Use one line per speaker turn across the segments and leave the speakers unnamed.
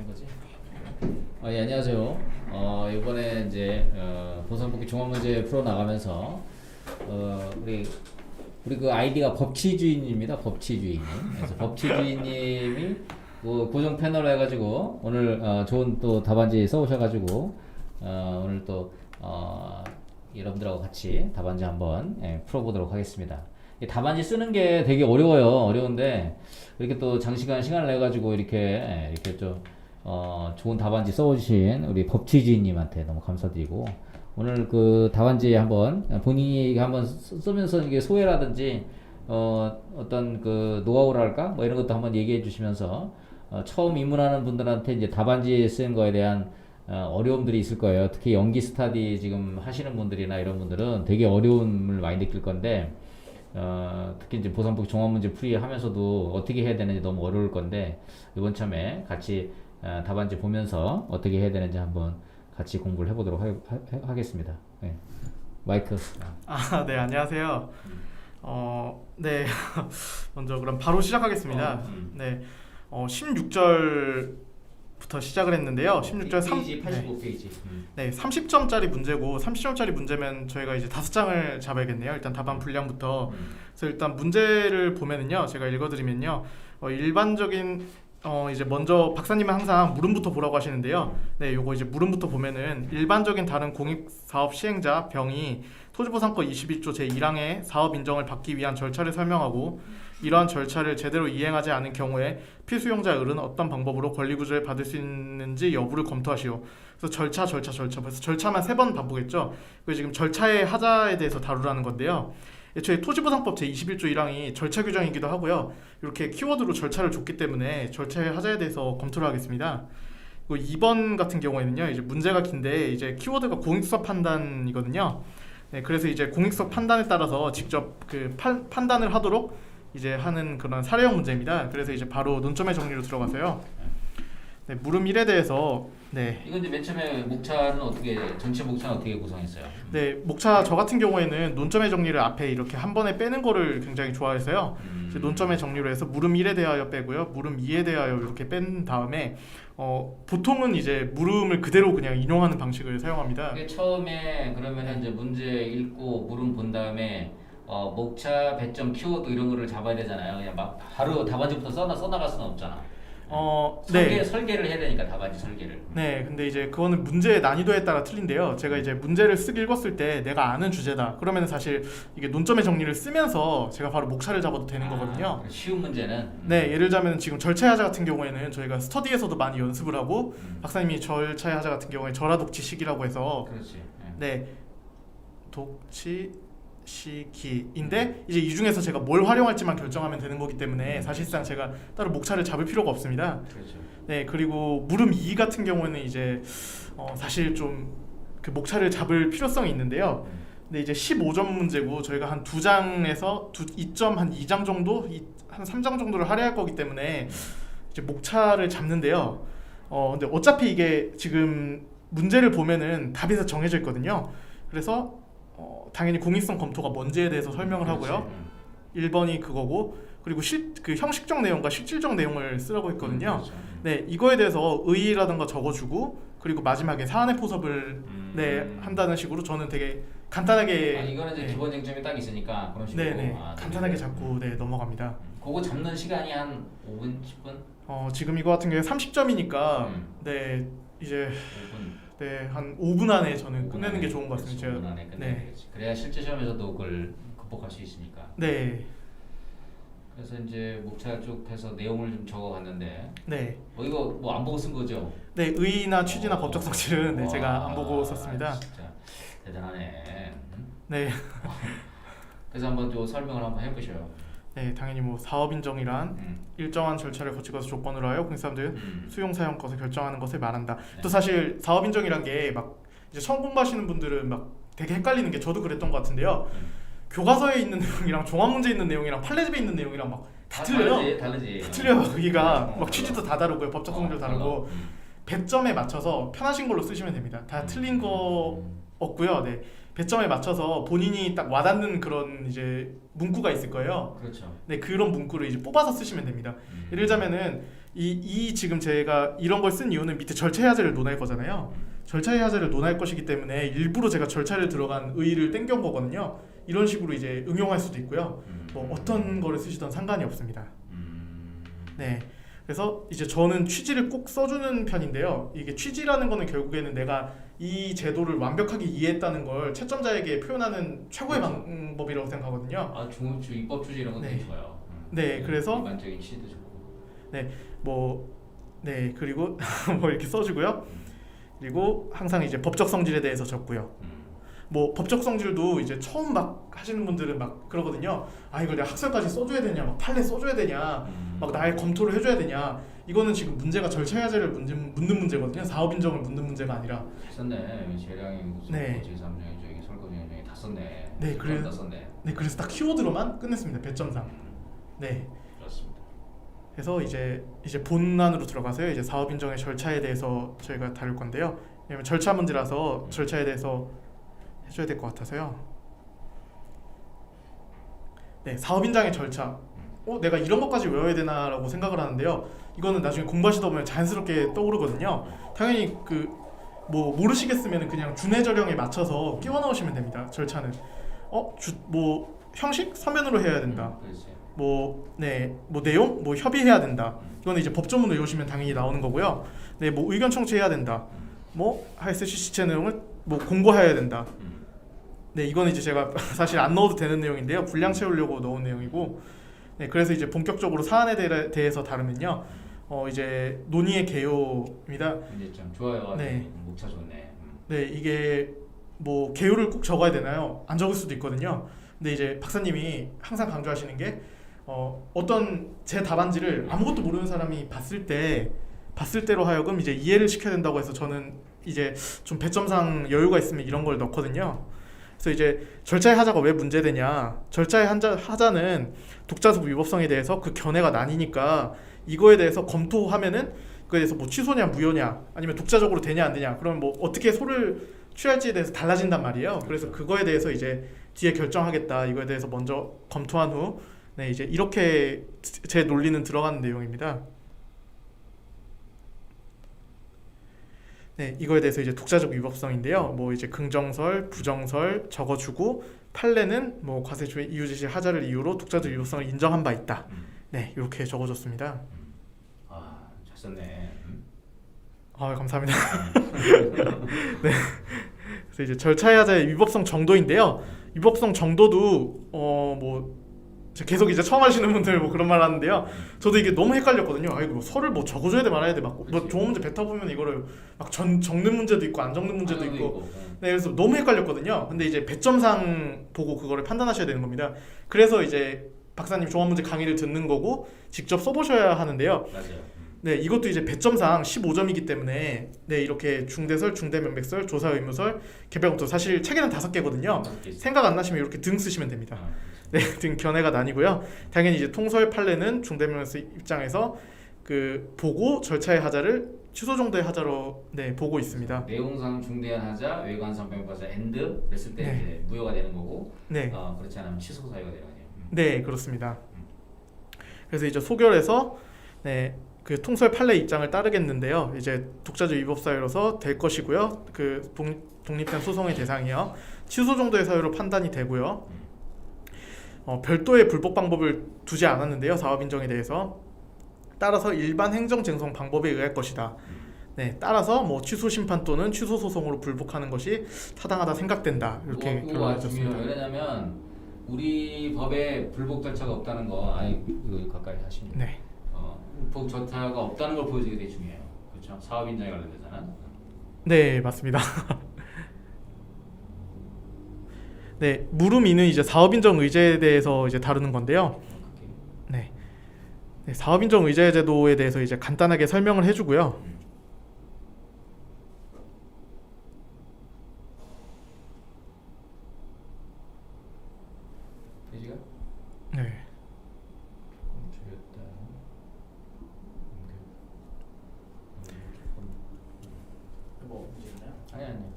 거지? 예, 안녕하세요. 이번에 이제 보상복귀 종합문제 풀어 나가면서 우리 그 아이디가 법치주의님입니다. 법치주의님. 그래서 법치주의님이 그 고정 패널 해가지고 오늘 좋은 또 답안지 써오셔가지고 오늘 또 여러분들하고 같이 답안지 한번 풀어보도록 하겠습니다. 이 답안지 쓰는 게 되게 어려워요. 어려운데 이렇게 또 장시간 시간을 내가지고 이렇게 좀 좋은 답안지 써주신 우리 법치주의님한테 너무 감사드리고 오늘 그 답안지 한번 본인이 한번 쓰면서 이게 소회라든지 어떤 그 노하우랄까 뭐 이런 것도 한번 얘기해 주시면서 처음 입문하는 분들한테 이제 답안지 쓰는 거에 대한 어려움들이 있을 거예요. 특히 연기 스터디 지금 하시는 분들이나 이런 분들은 되게 어려움을 많이 느낄 건데 특히 이제 보상복귀 종합문제 풀이하면서도 어떻게 해야 되는지 너무 어려울 건데 이번 참에 같이 답안지 보면서 어떻게 해야 되는지 한번 같이 공부를 해보도록 하겠습니다. 네. 마이크.
네, 안녕하세요. 네. 먼저 그럼 바로 시작하겠습니다. 네. 16절부터 시작을 했는데요. 16절
페이지 85페이지.
네, 30점짜리 문제고 30점짜리 문제면 저희가 이제 5장을 잡아야겠네요. 일단 답안 분량부터. 그래서 일단 문제를 보면은요. 제가 읽어드리면요. 일반적인 이제 먼저 박사님은 항상 물음부터 보라고 하시는데요. 네, 요거 이제 물음부터 보면은 일반적인 다른 공익사업 시행자 병이 토지보상법 21조 제1항의 사업 인정을 받기 위한 절차를 설명하고 이러한 절차를 제대로 이행하지 않은 경우에 피수용자들은 어떤 방법으로 권리구조를 받을 수 있는지 여부를 검토하시오. 그래서 절차. 그래서 절차만 3번 반복했죠. 그리고 지금 절차의 하자에 대해서 다루라는 건데요. 애초에 토지보상법 제21조 1항이 절차 규정이기도 하고요. 이렇게 키워드로 절차를 줬기 때문에 절차의 하자에 대해서 검토를 하겠습니다. 그리고 2번 같은 경우에는요. 이제 문제가 긴데 이제 키워드가 공익수사 판단이거든요. 네, 그래서 이제 공익수사 판단에 따라서 직접 그 판단을 하도록 이제 하는 그런 사례형 문제입니다. 그래서 이제 바로 논점의 정리로 들어가서요. 네, 물음 1에 대해서
이건 이제 맨 처음에 목차는 전체 목차는 어떻게 구성했어요?
네, 목차 저 같은 경우에는 논점의 정리를 앞에 이렇게 한 번에 빼는 거를 굉장히 좋아해서요. 이제 논점의 정리로 해서 물음 1에 대하여 빼고요. 물음 2에 대하여 이렇게 뺀 다음에 보통은 이제 물음을 그대로 그냥 인용하는 방식을 사용합니다.
처음에 그러면 이제 문제 읽고 물음 본 다음에 목차, 배점, 키워드 이런 거를 잡아야 되잖아요. 그냥 막 바로 답안지부터 써나갈 수는 없잖아.
네.
설계를 해야 되니까 답안지 설계를.
네, 근데 이제 그거는 문제의 난이도에 따라 틀린데요. 제가 이제 문제를 쓰기 읽었을 때 내가 아는 주제다. 그러면 사실 이게 논점의 정리를 쓰면서 제가 바로 목차를 잡아도 되는 거거든요.
쉬운 문제는.
네, 예를 들자면 지금 절차의 하자 같은 경우에는 저희가 스터디에서도 많이 연습을 하고 박사님이 절차의 하자 같은 경우에 절하독치식이라고 해서
그렇지.
네, 독치시기인데 이제 이 중에서 제가 뭘 활용할지만 결정하면 되는 거기 때문에 사실상 제가 따로 목차를 잡을 필요가 없습니다.
그렇죠.
네, 그리고 물음 2 같은 경우는 이제 사실 좀 그 목차를 잡을 필요성이 있는데요. 근데 이제 15점 문제고 저희가 한 2장에서 2점 한 2장 정도, 한 3장 정도를 할애할 거기 때문에 이제 목차를 잡는데요. 근데 어차피 이게 지금 문제를 보면은 답이 다 정해져 있거든요. 그래서 당연히 공익성 검토가 뭔지에 대해서 설명을 하고요. 1번이 그거고 그리고 그 형식적 내용과 실질적 내용을 쓰라고 했거든요.
그렇죠.
네, 이거에 대해서 의의라든가 적어주고 그리고 마지막에 사안의 포섭을 한다는 식으로 저는 되게 간단하게
이거는 이제 기본 쟁점이 딱 있으니까 그런 식으로.
네, 간단하게 잡고 넘어갑니다.
그거 잡는 시간이 한 5분, 10분?
지금 이거 같은 경우에 30점이니까 네, 이제
5분.
네, 한 5분 안에 저는
5분
끝내는
안에,
게 좋은 것 같습니다.
그렇지, 5분 안에 끝내야지. 그래야 실제 시험에서도 그걸 극복할 수 있으니까.
네.
그래서 이제 목차 쭉 해서 내용을 좀 적어봤는데
네.
이거 뭐 안 보고 쓴 거죠?
네, 의의나 취지나 법적 성질은 제가 안 보고 썼습니다.
진짜 대단하네.
네.
그래서 한번 좀 설명을 한번 해보셔요.
네, 당연히 뭐 사업 인정이란 일정한 절차를 거치고서 조건으로 하여 공사람들은 수용 사용 것을 결정하는 것을 말한다. 또 사실 사업 인정이란 게 막 이제 처음 공부하시는 분들은 막 되게 헷갈리는 게 저도 그랬던 것 같은데요. 교과서에 있는 내용이랑 종합 문제에 있는 내용이랑 판례집에 있는 내용이랑 막 다 틀려요.
다르지.
다 틀려요. 거기가 막 취지도 다 다르고요. 법적 성질도 다르고 배점에 맞춰서 편하신 걸로 쓰시면 됩니다. 다 틀린 거 없고요. 네. 배점에 맞춰서 본인이 딱 와닿는 그런 이제 문구가 있을 거예요.
그렇죠.
네, 그런 문구를 이제 뽑아서 쓰시면 됩니다. 예를 들자면은 이 지금 제가 이런 걸 쓴 이유는 밑에 절차의 하자를 논할 거잖아요. 절차의 하자를 논할 것이기 때문에 일부러 제가 절차를 들어간 의의를 땡겨온 거거든요. 이런 식으로 이제 응용할 수도 있고요. 뭐 어떤 거를 쓰시던 상관이 없습니다. 네. 그래서 이제 저는 취지를 꼭 써주는 편인데요. 이게 취지라는 거는 결국에는 내가 이 제도를 완벽하게 이해했다는 걸 채점자에게 표현하는 최고의 방법이라고 생각하거든요.
아, 중급주, 입법주의 이런 거 되게 좋아요.
네, 그래서
일반적인 취지도 좋고.
그리고 뭐 이렇게 써주고요. 그리고 항상 이제 법적 성질에 대해서 적고요. 뭐 법적 성질도 이제 처음 막 하시는 분들은 막 그러거든요. 아, 이걸 내가 학설까지 써줘야 되냐, 막 판례 써줘야 되냐, 막 나의 검토를 해줘야 되냐. 이거는 지금 문제가 절차의 하자를 묻는 문제거든요. 사업 인정을 묻는 문제가 아니라.
잘 썼네. 재량이 무슨
네.
제3령 저기 설거지 현장이 다 썼네.
네, 그래.
다 썼네.
네, 그래서 딱 키워드로만 끝냈습니다. 배점상. 네.
그렇습니다.
그래서 이제 본안으로 들어가서요. 이제 사업 인정의 절차에 대해서 저희가 다룰 건데요. 왜냐면 절차 문제라서 절차에 대해서 해줘야 될 것 같아서요. 네, 사업 인정의 절차. 내가 이런 것까지 외워야 되나라고 생각을 하는데요. 이거는 나중에 공부하시다 보면 자연스럽게 떠오르거든요. 당연히 뭐 모르시겠으면 그냥 준해절형에 맞춰서 끼워 넣으시면 됩니다. 절차는 뭐 형식 서면으로 해야 된다. 뭐 내용 뭐 협의해야 된다. 이거는 이제 법조문을 외우시면 당연히 나오는 거고요. 네, 뭐 의견 청취해야 된다. 뭐 하이세시 시체 내용을 뭐 공고해야 된다. 네, 이거는 이제 제가 사실 안 넣어도 되는 내용인데요. 분량 채우려고 넣은 내용이고, 네, 그래서 이제 본격적으로 사안에 대해서 다루면요, 이제 논의의 개요입니다.
문제점 좋아요.
네,
목차 좋네.
네, 이게 뭐 개요를 꼭 적어야 되나요? 안 적을 수도 있거든요. 근데 이제 박사님이 항상 강조하시는 게 어떤 제 답안지를 아무것도 모르는 사람이 봤을 때로 하여금 이제 이해를 시켜야 된다고 해서 저는 이제 좀 배점상 여유가 있으면 이런 걸 넣거든요. 그래서 이제 절차의 하자가 왜 문제되냐? 절차의 하자는 독자적 위법성에 대해서 그 견해가 나뉘니까 이거에 대해서 검토하면은 그거에 대해서 뭐 취소냐 무효냐 아니면 독자적으로 되냐 안 되냐 그러면 뭐 어떻게 소를 취할지에 대해서 달라진단 말이에요. 그래서 그거에 대해서 이제 뒤에 결정하겠다. 이거에 대해서 먼저 검토한 후 네, 이제 이렇게 제 논리는 들어가는 내용입니다. 네, 이거에 대해서 이제 독자적 위법성인데요. 뭐 이제 긍정설, 부정설 적어주고 판례는 뭐 과세주의 이유 제시 하자를 이유로 독자적 위법성을 인정한 바 있다. 네, 이렇게 적어줬습니다.
아, 잘 썼네.
아, 감사합니다. 네, 그래서 이제 절차의 하자의 위법성 정도인데요. 위법성 정도도 뭐 계속 이제 처음 하시는 분들 뭐 그런 말 하는데요. 저도 이게 너무 헷갈렸거든요. 아, 이거 뭐 설을 뭐 적어줘야 돼 말아야 돼 막 뭐 좋은 문제 뱉어보면 이거를 막 적는 문제도 있고 안 적는 문제도 있고. 네, 그래서 너무 헷갈렸거든요. 근데 이제 배점상 보고 그거를 판단하셔야 되는 겁니다. 그래서 이제 박사님 조합 문제 강의를 듣는 거고 직접 써보셔야 하는데요.
맞아요.
네, 이것도 이제 배점상 15점이기 때문에 네, 이렇게 중대설, 중대명백설, 조사 의무설, 개별검토 사실 책에는 5개거든요. 생각 안 나시면 이렇게 등 쓰시면 됩니다. 네, 등 견해가 나뉘고요. 당연히 이제 통설 판례는 중대명백설 입장에서 보고 절차의 하자를 취소 정도의 하자로 네, 보고 있습니다.
내용상 중대한 하자, 외관상 명백하자 엔드 했을 때
네.
이제 무효가 되는 거고,
네,
그렇지 않으면 취소 사유가 되거든요.
네, 그렇습니다. 그래서 이제 소결해서 네, 그 통설 판례 입장을 따르겠는데요. 이제 독자적 위법 사유로서 될 것이고요. 그 독립된 소송의 대상이요. 취소 정도의 사유로 판단이 되고요. 별도의 불법 방법을 두지 않았는데요. 사업 인정에 대해서 따라서 일반 행정 쟁송 방법에 의할 것이다. 네, 따라서 뭐 취소 심판 또는 취소 소송으로 불복하는 것이 타당하다 생각된다. 이렇게 결론해졌습니다.
왜냐하면 우리 법에 불복 절차가 없다는 거, 가까이 하시면.
네.
불복 절차가 없다는 걸 보여주게 되게 중요해요. 그렇죠? 사업 인정에 관련돼서는.
네, 맞습니다. 네, 물음이는 이제 사업 인정 의제에 대해서 이제 다루는 건데요. 네, 사업 인정 의제 제도에 대해서 이제 간단하게 설명을 해주고요.
페이지가?
네.
뭐 문제 있나요?
아니.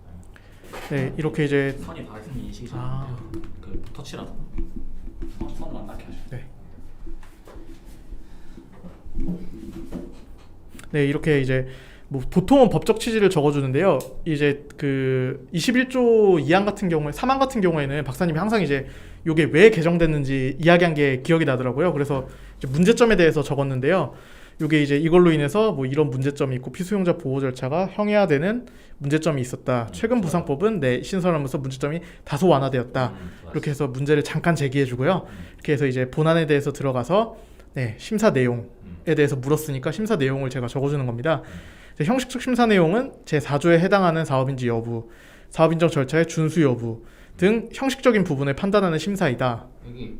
네, 이렇게 이제
선이 밝은 인식이
아.
잘안돼요. 그 터치라서 선을 안 닿게 하셔.
네. 네, 이렇게 이제 뭐 보통은 법적 취지를 적어주는데요. 이제 그 21조 2항 같은 경우에 3항 같은 경우에는 박사님이 항상 이제 이게 왜 개정됐는지 이야기한 게 기억이 나더라고요. 그래서 이제 문제점에 대해서 적었는데요. 이게 이제 이걸로 인해서 뭐 이런 문제점이 있고 피수용자 보호 절차가 형해화되는 문제점이 있었다. 최근 부상법은 신설하면서 문제점이 다소 완화되었다. 이렇게 해서 문제를 잠깐 제기해주고요. 이렇게 해서 이제 본안에 대해서 들어가서 심사 내용에 대해서 물었으니까 심사 내용을 제가 적어주는 겁니다. 형식적 심사 내용은 제4조에 해당하는 사업인지 여부, 사업 인정 절차의 준수 여부 등 형식적인 부분을 판단하는 심사이다.
여기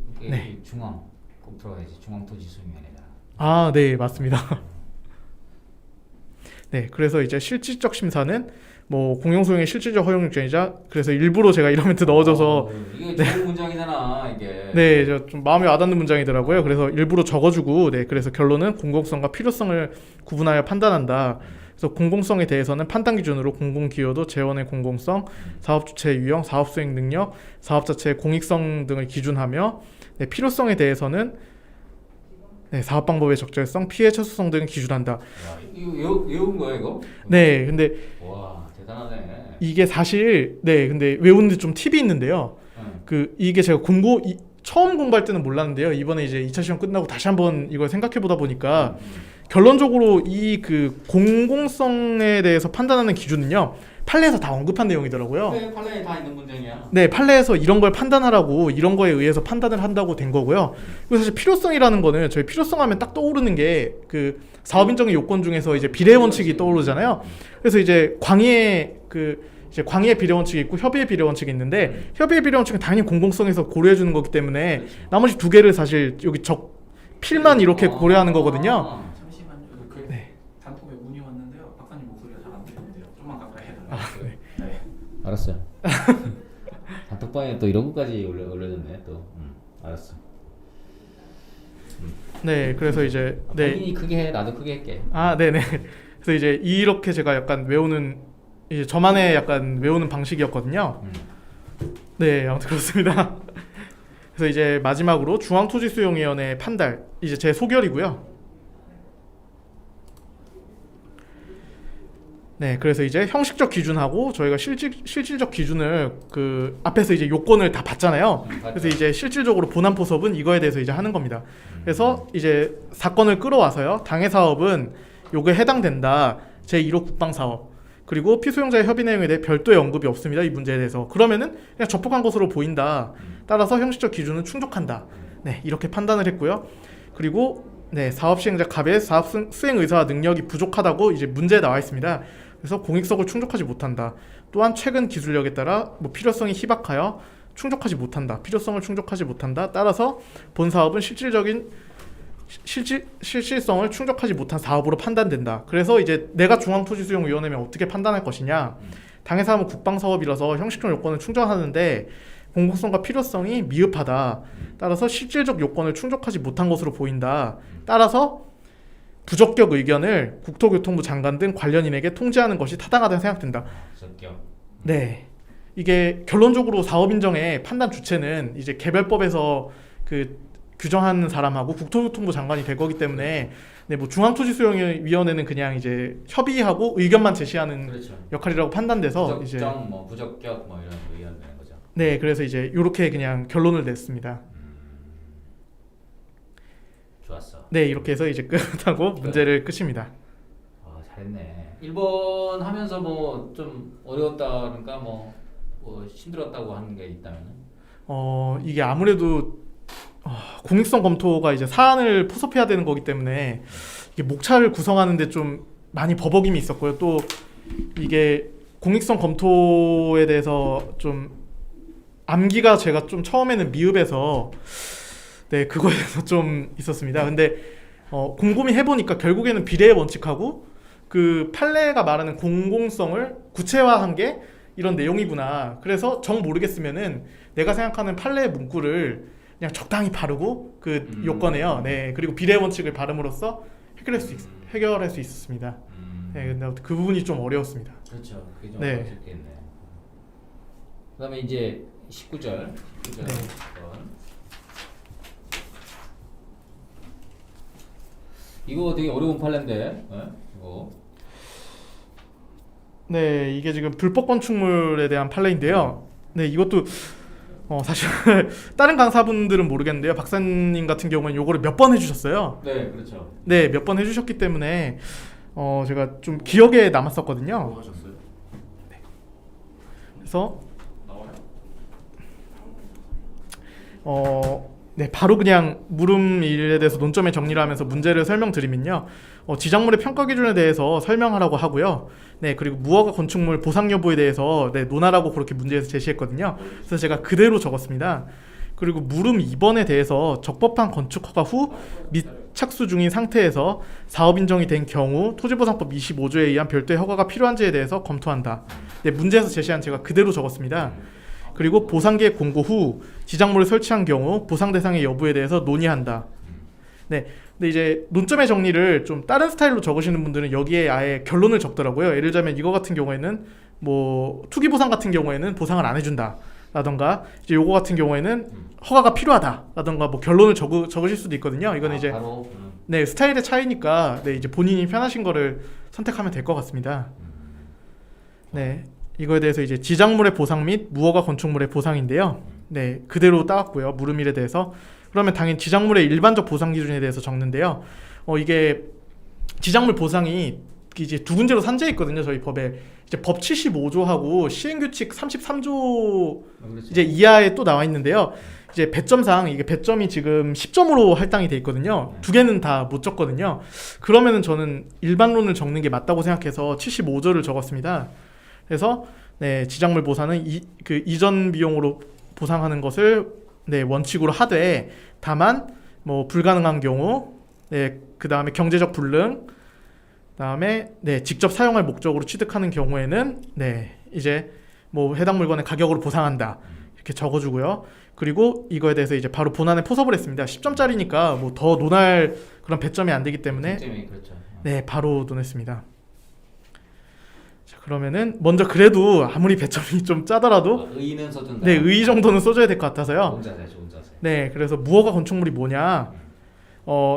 중앙 꼭 들어가야지. 중앙토지수명회다.
아, 네, 맞습니다. 네, 그래서 이제 실질적 심사는 뭐 공용소용의 실질적 허용 요건이자 그래서 일부러 제가 이런 멘트 넣어줘서
이게 좋은 문장이잖아 이게.
네, 저 좀 마음에 와닿는 문장이더라고요. 그래서 일부러 적어주고 그래서 결론은 공공성과 필요성을 구분하여 판단한다. 그래서 공공성에 대해서는 판단 기준으로 공공기여도, 재원의 공공성, 사업 주체의 유형, 사업 수행 능력, 사업 자체의 공익성 등을 기준하며 필요성에 대해서는 사업 방법의 적절성, 피해 최소성 등을 기준한다.
야, 이거 외운 거야 이거?
네, 근데
와 대단하네.
이게 사실 근데 외우는데 좀 팁이 있는데요. 이게 제가 처음 공부할 때는 몰랐는데요. 이번에 이제 2차 시험 끝나고 다시 한번 이걸 생각해 보다 보니까 결론적으로 이 그 공공성에 대해서 판단하는 기준은요. 판례에서 다 언급한 내용이더라고요.
네, 판례에 다 있는 문장이야.
네, 판례에서 이런 걸 판단하라고 이런 거에 의해서 판단을 한다고 된 거고요. 그리고 사실 필요성이라는 거는 저희 필요성 하면 딱 떠오르는 게 그 사업 인정의 요건 중에서 이제 비례 원칙이 떠오르잖아요. 그래서 이제 광의의 비례 원칙이 있고 협의의 비례 원칙이 있는데 협의의 비례 원칙은 당연히 공공성에서 고려해 주는 거기 때문에
그렇지.
나머지 두 개를 사실 여기 필만 이렇게 고려하는 거거든요.
잠시만요. 단톡에 문의 왔는데요. 박사님 목소리가 잘 안 들리는데요. 좀만 가까이 해달라고. 네.
알았어요. 단톡방에 또 이런 것까지 올려줬네 또. 알았어.
네, 그래서 이제
본인이 크게 해, 나도 크게 할게.
아, 네네. 그래서 이제 이렇게 제가 약간 외우는 이제 저만의 약간 외우는 방식이었거든요. 네, 아무튼 그렇습니다. 그래서 이제 마지막으로 중앙토지수용위원회 판달 이제 제 소결이고요. 네, 그래서 이제 형식적 기준하고 저희가 실질적 기준을 그 앞에서 이제 요건을 다 봤잖아요. 그래서 이제 실질적으로 본안 포섭은 이거에 대해서 이제 하는 겁니다. 그래서 이제 사건을 끌어와서요. 당해 사업은 요게 해당된다. 제1호 국방 사업. 그리고 피수용자의 협의 내용에 대해 별도의 언급이 없습니다. 이 문제에 대해서. 그러면은 그냥 적법한 것으로 보인다. 따라서 형식적 기준은 충족한다. 네, 이렇게 판단을 했고요. 그리고 사업 시행자 갑의 사업 수행 의사와 능력이 부족하다고 이제 문제에 나와 있습니다. 그래서 공익성을 충족하지 못한다. 또한 최근 기술력에 따라 뭐 필요성이 희박하여 충족하지 못한다. 필요성을 충족하지 못한다. 따라서 본 사업은 실질성을 충족하지 못한 사업으로 판단된다. 그래서 이제 내가 중앙토지수용위원회면 어떻게 판단할 것이냐. 당해 사업은 국방사업이라서 형식적 요건을 충족하는데 공공성과 필요성이 미흡하다. 따라서 실질적 요건을 충족하지 못한 것으로 보인다. 따라서 부적격 의견을 국토교통부 장관 등 관련인에게 통지하는 것이 타당하다고 생각된다.
부적격.
네, 이게 결론적으로 사업 인정의 판단 주체는 이제 개별법에서 그 규정하는 사람하고 국토교통부 장관이 될 거기 때문에 뭐 중앙토지수용위원회는 그냥 이제 협의하고 의견만 제시하는
그렇죠.
역할이라고 판단돼서
부적정,
이제
부적격 뭐 이런 의견 되는 거죠.
네, 그래서 이제 이렇게 그냥 결론을 냈습니다.
좋았어.
네, 이렇게 해서 이제 끝하고 문제를 끝입니다.
잘했네. 1번 하면서 뭐 좀 어려웠다 그러니까 뭐 힘들었다고 하는 게 있다면
이게 아무래도 공익성 검토가 이제 사안을 포섭해야 되는 거기 때문에 이게 목차를 구성하는데 좀 많이 버벅임이 있었고요. 또 이게 공익성 검토에 대해서 좀 암기가 제가 좀 처음에는 미흡해서 그거에 대해서 좀 있었습니다. 근데 곰곰이 해보니까 결국에는 비례의 원칙하고 그 판례가 말하는 공공성을 구체화한 게 이런 내용이구나. 그래서 정 모르겠으면은 내가 생각하는 판례의 문구를 그냥 적당히 바르고 그 요건에요. 네, 그리고 비례 원칙을 바름으로써 해결할 수 있었습니다. 네, 근데 그 부분이 좀 어려웠습니다.
그렇죠. 그게 좀
네.
어려울 수 있겠네. 그다음에 이제 19절.
네.
이거 되게 어려운 판례인데 있고.
네, 이게 지금 불법 건축물에 대한 판례인데요. 네, 이것도 사실 다른 강사분들은 모르겠는데요. 박사님 같은 경우는 요거를 몇 번 해주셨어요.
네, 그렇죠.
네, 몇 번 해주셨기 때문에 제가 좀 기억에 남았었거든요.
뭐 하셨어요?
그래서
나와요?
네, 바로 그냥 물음일에 대해서 논점의 정리를 하면서 문제를 설명드리면요. 지작물의 평가 기준에 대해서 설명하라고 하고요. 네, 그리고 무허가 건축물 보상 여부에 대해서 논하라고 그렇게 문제에서 제시했거든요. 그래서 제가 그대로 적었습니다. 그리고 물음 2번에 대해서 적법한 건축 허가 후 및 착수 중인 상태에서 사업 인정이 된 경우 토지보상법 25조에 의한 별도의 허가가 필요한지에 대해서 검토한다. 네, 문제에서 제시한 제가 그대로 적었습니다. 그리고 보상계획 공고 후 지작물을 설치한 경우 보상 대상의 여부에 대해서 논의한다. 네, 근데 이제 논점의 정리를 좀 다른 스타일로 적으시는 분들은 여기에 아예 결론을 적더라고요. 예를 들자면 이거 같은 경우에는 뭐 투기 보상 같은 경우에는 보상을 안 해준다. 라던가 이제 요거 같은 경우에는 허가가 필요하다라던가 뭐 결론을 적으실 수도 있거든요. 이거는 이제
바로
네, 스타일의 차이니까 네, 이제 본인이 편하신 거를 선택하면 될 것 같습니다. 네, 이거에 대해서 이제 지작물의 보상 및 무허가 건축물의 보상인데요. 네, 그대로 따왔고요. 물음일에 대해서. 그러면 당연히 지작물의 일반적 보상 기준에 대해서 적는데요. 이게 지작물 보상이 이제 두 군데로 산재해 있거든요. 저희 법에 이제 법 75조하고 시행규칙 33조
그렇죠.
이제 이하에 또 나와 있는데요. 이제 배점상 이게 배점이 지금 10점으로 할당이 돼 있거든요. 두 개는 다 못 적거든요. 그러면은 저는 일반론을 적는 게 맞다고 생각해서 75조를 적었습니다. 그래서 네, 지작물 보상은 그 이전 비용으로 보상하는 것을 네, 원칙으로 하되 다만 뭐 불가능한 경우 네, 그다음에 경제적 불능 그다음에 네, 직접 사용할 목적으로 취득하는 경우에는 네, 이제 뭐 해당 물건의 가격으로 보상한다. 이렇게 적어 주고요. 그리고 이거에 대해서 이제 바로 본안에 포섭을 했습니다. 10점짜리니까 뭐 더 논할 그런 배점이 안 되기 때문에
그렇죠.
네, 바로 논했습니다. 자, 그러면은 먼저 그래도 아무리 배점이 좀 짜더라도
의의는 써준다.
네, 의의 정도는 써줘야 될 것 같아서요.
좋은 자세, 좋은 자세.
네, 그래서 무허가 건축물이 뭐냐?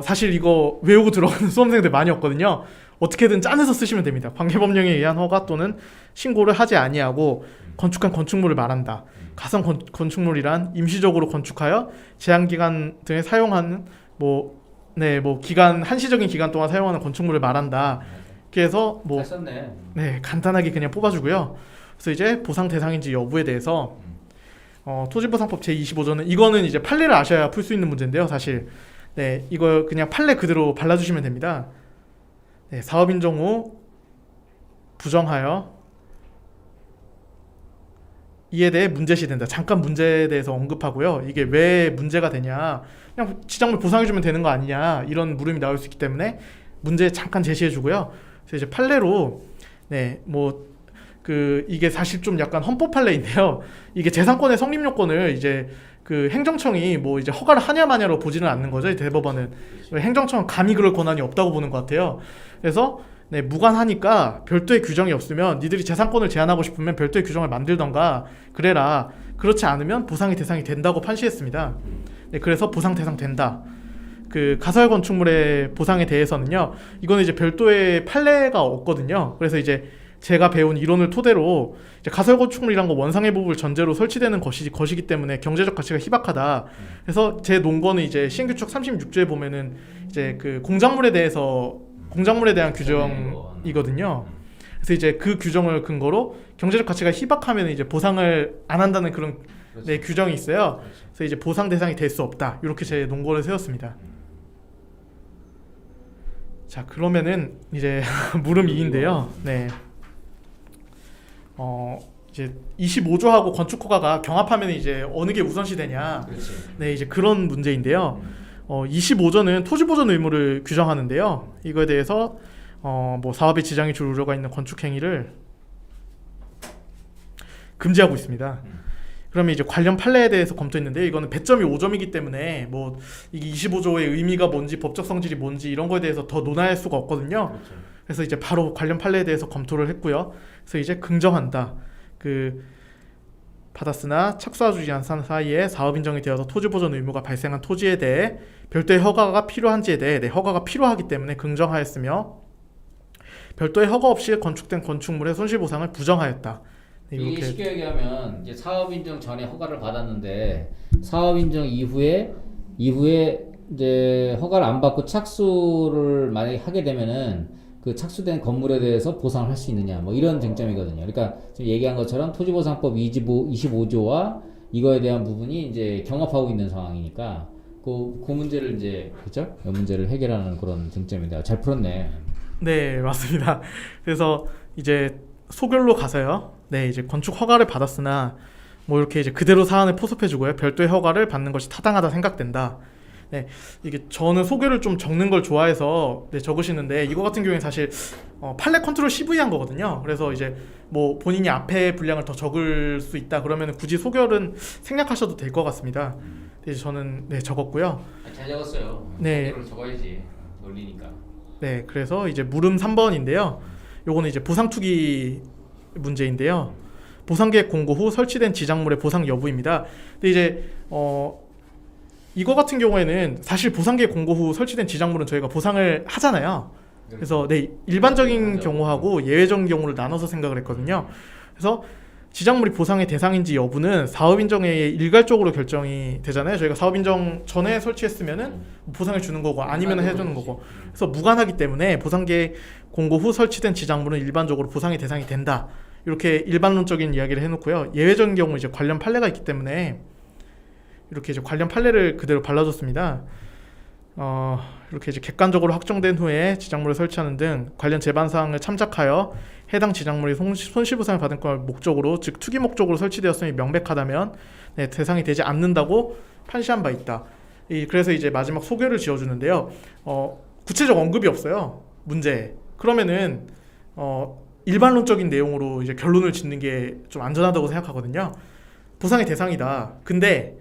사실 이거 외우고 들어가는 수험생들 많이 없거든요. 어떻게든 짜내서 쓰시면 됩니다. 관계법령에 의한 허가 또는 신고를 하지 아니하고 건축한 건축물을 말한다. 가성 건축물이란 임시적으로 건축하여 제한기간 등에 사용하는 뭐 기간 한시적인 기간 동안 사용하는 건축물을 말한다. 그래서 뭐
잘 썼네.
네, 간단하게 그냥 뽑아주고요. 그래서 이제 보상 대상인지 여부에 대해서 토지보상법 제25조는 이거는 이제 판례를 아셔야 풀 수 있는 문제인데요. 사실 네, 이거 그냥 판례 그대로 발라주시면 됩니다. 네, 사업 인정 후 부정하여 이에 대해 문제시된다. 잠깐 문제에 대해서 언급하고요. 이게 왜 문제가 되냐? 그냥 지작물 보상해주면 되는 거 아니냐? 이런 물음이 나올 수 있기 때문에 문제 잠깐 제시해주고요. 그래서 이제 판례로 네, 뭐 이게 사실 좀 약간 헌법 판례인데요. 이게 재산권의 성립 요건을 이제 그 행정청이 뭐 이제 허가를 하냐 마냐로 보지는 않는 거죠. 이 대법원은 행정청은 감히 그럴 권한이 없다고 보는 것 같아요. 그래서 네, 무관하니까 별도의 규정이 없으면 니들이 재산권을 제한하고 싶으면 별도의 규정을 만들던가 그래라. 그렇지 않으면 보상의 대상이 된다고 판시했습니다. 네, 그래서 보상 대상 된다. 그 가설 건축물의 보상에 대해서는요. 이거는 이제 별도의 판례가 없거든요. 그래서 이제 제가 배운 이론을 토대로 이제 가설 건축물이란 거 원상의 부분을 전제로 설치되는 것이기 때문에 경제적 가치가 희박하다. 그래서 제 논거는 이제 시행규칙 36조에 보면은 이제 그 공작물에 대한 규정이거든요. 그래서 이제 그 규정을 근거로 경제적 가치가 희박하면 이제 보상을 안 한다는 그런 네, 규정이 있어요. 그래서 이제 보상 대상이 될 수 없다. 이렇게 제 논거를 세웠습니다. 자, 그러면은 이제 물음 2인데요. 네. 이제 25조하고 건축 허가가 경합하면 이제 어느 게 우선시 되냐. 네, 이제 그런 문제인데요. 25조는 토지 보존 의무를 규정하는데요. 이거에 대해서 뭐 사업에 지장이 줄 우려가 있는 건축 행위를 금지하고 있습니다. 그러면 이제 관련 판례에 대해서 검토했는데 이거는 배점이 5점이기 때문에 뭐 이게 25조의 의미가 뭔지 법적 성질이 뭔지 이런 거에 대해서 더 논할 수가 없거든요. 그렇죠. 그래서 이제 바로 관련 판례에 대해서 검토를 했고요. 그래서 이제 긍정한다. 그 받았으나 착수하지 않은 사이에 사업 인정이 되어서 토지 보존 의무가 발생한 토지에 대해 별도의 허가가 필요한지에 대해 허가가 필요하기 때문에 긍정하였으며 별도의 허가 없이 건축된 건축물의 손실보상을 부정하였다. 네,
이게
이렇게
쉽게 얘기하면 이제 사업 인정 전에 허가를 받았는데 사업 인정 이후에 이제 허가를 안 받고 착수를 만약에 하게 되면은 그 착수된 건물에 대해서 보상을 할 수 있느냐 뭐 이런 쟁점이거든요. 그러니까 지금 얘기한 것처럼 토지보상법 25조와 이거에 대한 부분이 이제 경합하고 있는 상황이니까 그 문제를 이제 그죠? 그 문제를 해결하는 그런 쟁점입니다. 잘 풀었네.
네, 맞습니다. 그래서 이제 소결로 가서요. 네, 이제 건축 허가를 받았으나 뭐 이렇게 이제 그대로 사안을 포섭해주고요. 별도의 허가를 받는 것이 타당하다 생각된다. 네, 이게 저는 소결을 좀 적는 걸 좋아해서 네, 적으시는데 이거 같은 경우에 사실 판례 컨트롤 CV 한 거거든요. 그래서 이제 뭐 본인이 앞에 분량을 더 적을 수 있다 그러면 굳이 소결은 생략하셔도 될 것 같습니다. 네, 저는 네, 적었고요.
잘 적었어요.
네.
그대로 적어야지. 논리니까.
네, 그래서 이제 물음 3번인데요. 요거는 이제 보상 투기 문제인데요. 보상 계획 공고 후 설치된 지작물의 보상 여부입니다. 근데 이제 이거 같은 경우에는 사실 보상 계획 공고 후 설치된 지작물은 저희가 보상을 하잖아요. 그래서 네, 일반적인 경우하고 예외적인 경우를 나눠서 생각을 했거든요. 그래서 지작물이 보상의 대상인지 여부는 사업인정에 일괄적으로 결정이 되잖아요. 저희가 사업인정 전에 설치했으면은 보상을 주는 거고 아니면 해주는 거고. 그래서 무관하기 때문에 보상계획 공고 후 설치된 지작물은 일반적으로 보상의 대상이 된다. 이렇게 일반론적인 이야기를 해놓고요. 예외적인 경우 이제 관련 판례가 있기 때문에 이렇게 이제 관련 판례를 그대로 발라줬습니다. 이렇게 이제 객관적으로 확정된 후에 지작물을 설치하는 등 관련 제반 사항을 참작하여 해당 지작물이 손실보상을 받은 걸 목적으로 즉 투기 목적으로 설치되었음이 명백하다면 네, 대상이 되지 않는다고 판시한 바 있다. 그래서 이제 마지막 소개를 지어주는데요. 구체적 언급이 없어요. 문제. 그러면은 일반론적인 내용으로 이제 결론을 짓는 게 좀 안전하다고 생각하거든요. 보상의 대상이다. 근데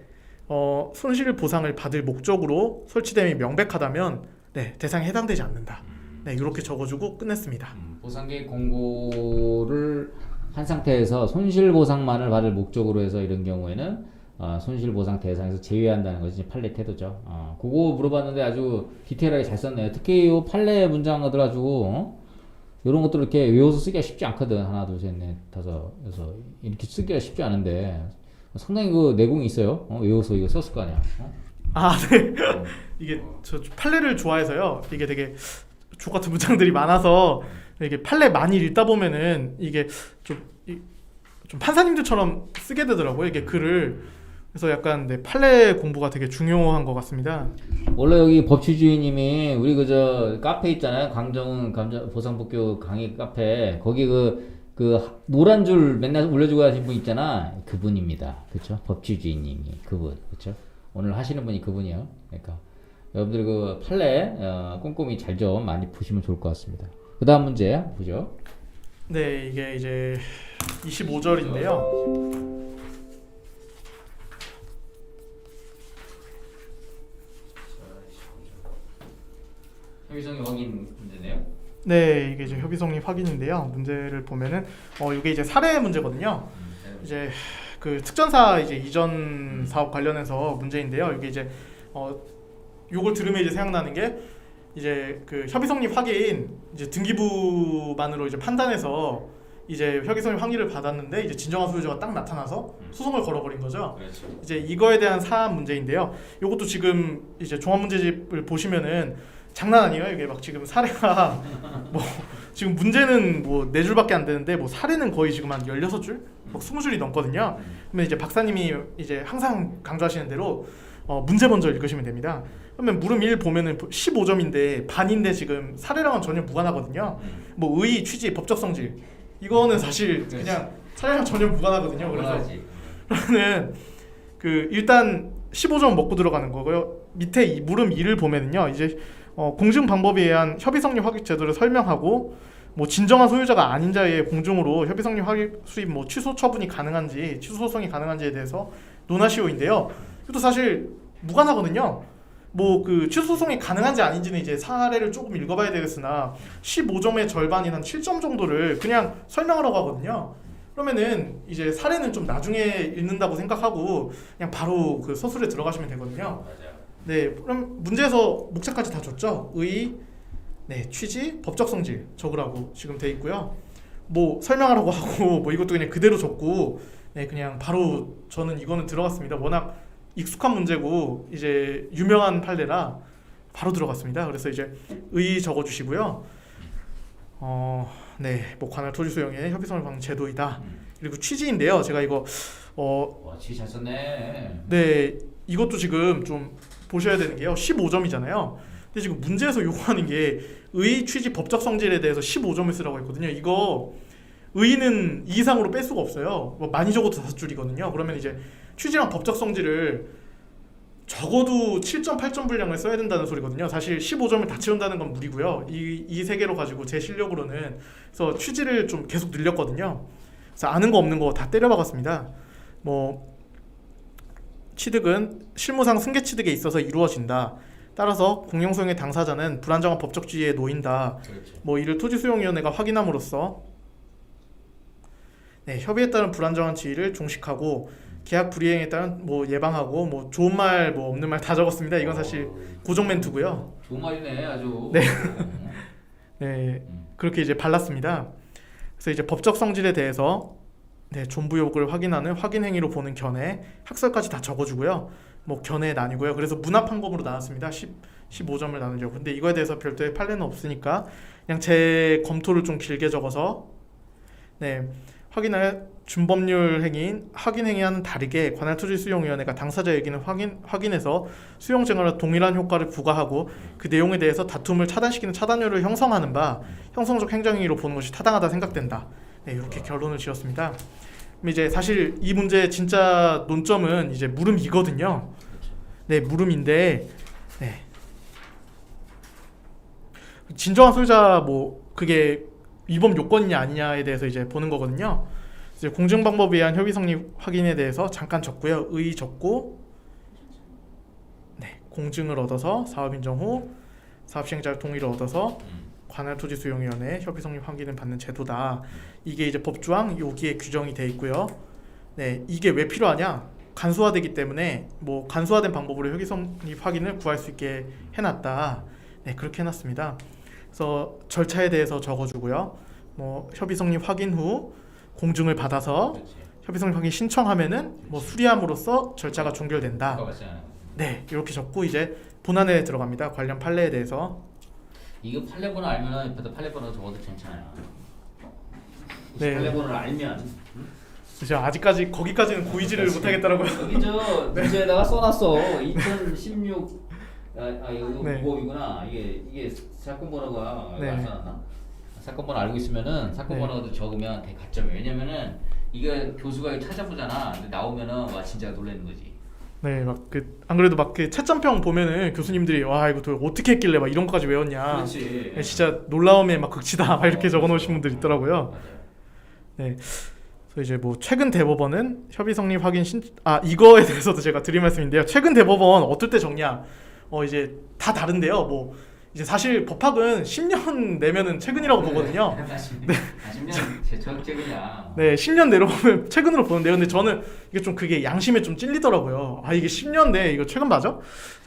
손실 보상을 받을 목적으로 설치됨이 명백하다면 네, 대상에 해당되지 않는다. 네, 이렇게 적어주고 끝냈습니다.
보상계획 공고를 한 상태에서 손실보상만을 받을 목적으로 해서 이런 경우에는 손실보상 대상에서 제외한다는 것이 판례 태도죠. 그거 물어봤는데 아주 디테일하게 잘 썼네요. 특히 이 판례 문장들 가지고 이런 것들 이렇게 외워서 쓰기가 쉽지 않거든. 하나, 둘, 셋, 넷, 다섯, 여섯 이렇게 쓰기가 쉽지 않은데 상당히 그 내공이 있어요. 외워서 이거 썼을 거 아니야.
네. 이게 저 판례를 좋아해서요. 이게 되게 족 같은 문장들이 많아서 이게 판례 많이 읽다 보면은 이게 좀 판사님들처럼 쓰게 되더라고요. 이게 글을. 그래서 약간 네, 판례 공부가 되게 중요한 것 같습니다.
원래 여기 법치주의님이 우리 그저 카페 있잖아요. 강정은 보상법규 강의 카페 거기 그 노란 줄 맨날 올려주고 하신 분 있잖아. 그분입니다. 그렇죠? 법치주의님이 그분. 그렇죠? 오늘 하시는 분이 그분이요. 그러니까 여러분들 그 판례 꼼꼼히 잘 좀 많이 보시면 좋을 것 같습니다. 그 다음 문제 보죠.
네, 이게 이제 25절인데요.
협의성의 확인 문제네요.
네, 이게 이제 협의성립 확인인데요. 문제를 보면은 이게 이제 사례 문제거든요. 이제 그 특전사 이제 이전 사업 관련해서 문제인데요. 이게 이제 요걸 들으면 이제 생각나는 게 이제 그 협의성립 확인 이제 등기부만으로 이제 판단해서 이제 협의성립 확인을 받았는데 이제 진정한 소유자가 딱 나타나서 소송을 걸어버린 거죠.
그렇죠.
이제 이거에 대한 사안 문제인데요. 요것도 지금 이제 종합문제집을 보시면은 장난 아니에요. 이게 막 지금 사례가 뭐 지금 문제는 뭐 4줄밖에 안 되는데 뭐 사례는 거의 지금 한 16줄? 막 20줄이 넘거든요. 그러면 이제 박사님이 이제 항상 강조하시는 대로 문제 먼저 읽으시면 됩니다. 그러면 물음 1 보면은 15점인데 반인데 지금 사례랑은 전혀 무관하거든요. 뭐 의의, 취지, 법적 성질 이거는 사실 그냥 사례랑 전혀 무관하거든요. 그러면 그 일단 15점 먹고 들어가는 거고요. 밑에 이 물음 2를 보면은요. 이제 공증 방법에 의한 협의성립 확인 제도를 설명하고 뭐 진정한 소유자가 아닌 자의 공증으로 협의성립 확인 수입 뭐 취소 처분이 가능한지 취소 소송이 가능한지에 대해서 논하시오인데요. 이것도 사실 무관하거든요. 뭐 그 취소 소송이 가능한지 아닌지는 이제 사례를 조금 읽어봐야 되겠으나 15점의 절반인 한 7점 정도를 그냥 설명하라고 하거든요. 그러면은 이제 사례는 좀 나중에 읽는다고 생각하고 그냥 바로 그 서술에 들어가시면 되거든요. 네, 그럼 문제에서 목차까지 다 줬죠. 의, 네, 취지, 법적 성질 적으라고 지금 돼 있고요. 뭐 설명하라고 하고 뭐 이것도 그냥 그대로 적고 네, 그냥 바로 저는 이거는 들어갔습니다. 워낙 익숙한 문제고 이제 유명한 판례라 바로 들어갔습니다. 그래서 이제 의 적어주시고요. 네, 뭐 관할 토지 수용의 협의성을 받는 제도이다. 그리고 취지인데요. 제가 이거
와, 취지 잘 썼네.
네, 이것도 지금 좀 보셔야 되는 게요. 15점이잖아요. 근데 지금 문제에서 요구하는 게 의, 취지, 법적 성질에 대해서 15점을 쓰라고 했거든요. 이거 의는 2 이상으로 뺄 수가 없어요. 뭐 많이 적어도 5줄이거든요. 그러면 이제 취지랑 법적 성질을 적어도 7점, 8점 분량을 써야 된다는 소리거든요. 사실 15점을 다 채운다는 건 무리고요. 이 세 개로 가지고 제 실력으로는 그래서 취지를 좀 계속 늘렸거든요. 그래서 아는 거 없는 거 다 때려박았습니다. 뭐 취득은 실무상 승계 취득에 있어서 이루어진다. 따라서 공용소용의 당사자는 불안정한 법적 지위에 놓인다.
그렇죠.
뭐 이를 토지수용위원회가 확인함으로써 네, 협의에 따른 불안정한 지위를 종식하고 계약 불이행에 따른 뭐 예방하고 뭐 좋은 말 뭐 없는 말 다 적었습니다. 이건 사실 고정 멘트고요.
좋은 말이네 아주.
네. 네, 그렇게 이제 발랐습니다. 그래서 이제 법적 성질에 대해서 네, 존부 요구를 확인하는 확인 행위로 보는 견해, 학설까지 다 적어주고요. 뭐 견해 나뉘고요. 그래서 문합 판검으로 나눴습니다. 15점을 나누려고. 근데 이거에 대해서 별도의 판례는 없으니까 그냥 제 검토를 좀 길게 적어서 네, 확인할 준법률 행위인 확인 행위와는 다르게 관할 토지 수용위원회가 당사자의 의견을 확인해서 수용 증언에 동일한 효과를 부과하고 그 내용에 대해서 다툼을 차단시키는 차단율을 형성하는 바 형성적 행정행위로 보는 것이 타당하다 생각된다. 네, 이렇게 결론을 지었습니다. 그럼 이제 사실 이 문제의 진짜 논점은 이제 물음이거든요. 네, 물음인데 네. 진정한 소유자 뭐 그게 위법 요건이냐 아니냐에 대해서 이제 보는 거거든요. 이제 공증 방법에 의한 협의 성립 확인에 대해서 잠깐 적고요. 의 적고 네, 공증을 얻어서 사업 인정 후 사업 시행자의 동의를 얻어서 관할 토지 수용위원회 협의 성립 확인을 받는 제도다. 이게 이제 법조항 여기에 규정이 돼 있고요. 네, 이게 왜 필요하냐? 간소화되기 때문에 뭐 간소화된 방법으로 협의 성립 확인을 구할 수 있게 해놨다. 네, 그렇게 해놨습니다. 그래서 절차에 대해서 적어주고요. 뭐 협의 성립 확인 후 공증을 받아서
그렇지.
협의 성립 확인 신청하면은 뭐 수리함으로써 절차가 종결된다.
효과가 있잖아요.
네, 이렇게 적고 이제 본안에 들어갑니다. 관련 판례에 대해서.
이거 판례번호 알면은 옆에다 판례번호 적어도 괜찮아요.
네.
판례번호를 알면.
그죠? 아직까지 거기까지는 고의지를
그렇지.
못하겠더라고요.
여기 저 문제에다가 써놨어. 2016 이거
네.
무법이구나. 이게 사건 번호가
네.
안 써놨나? 사건 번호 알고 있으면은 사건
네.
번호도 적으면 되게 가점이에요. 왜냐면은 이게 교수가 이거 찾아보잖아. 근데 나오면은 와 진짜 놀라는 거지.
네, 막 그 안 그래도 막 그 채점평 보면은 교수님들이 와 이거 도대체 어떻게 했길래 막 이런 거까지 외웠냐.
그렇지.
네, 진짜 놀라움의 막 극치다 막 이렇게 적어놓으신 분들 있더라고요.
맞아요.
네. 그래서 이제 뭐 최근 대법원은 협의 성립 확인 이거에 대해서도 제가 드릴 말씀인데요. 최근 대법원 어떨 때 적냐? 이제 다 다른데요. 뭐 이제 사실 법학은 10년 내면은 최근이라고 보거든요.
네. 10년 최근이야.
네, 10년 내려보면 최근으로 보는데요. 근데 저는 이게 좀 그게 양심에 좀 찔리더라고요. 아, 이게 10년 내 이거 최근 맞아?